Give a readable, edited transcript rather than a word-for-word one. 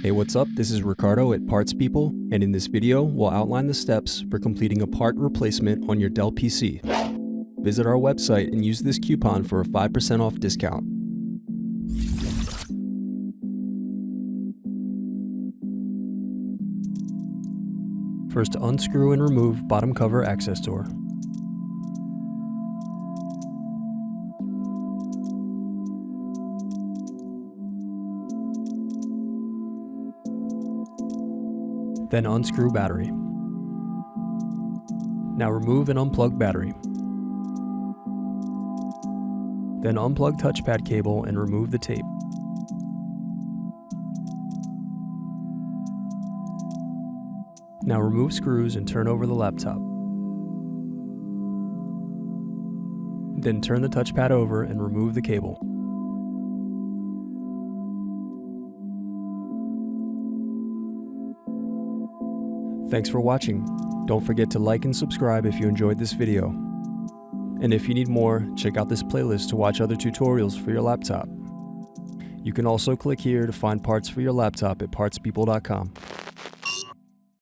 Hey, what's up? This is Ricardo at Parts People, and in this video, we'll outline the steps for completing a part replacement on your Dell PC. Visit our website and use this coupon for a 5% off discount. First, unscrew and remove bottom cover access door. Then unscrew battery. Now remove and unplug battery. Then unplug touchpad cable and remove the tape. Now remove screws and turn over the laptop. Then turn the touchpad over and remove the cable. Thanks for watching. Don't forget to like and subscribe if you enjoyed this video. And if you need more, check out this playlist to watch other tutorials for your laptop. You can also click here to find parts for your laptop at partspeople.com.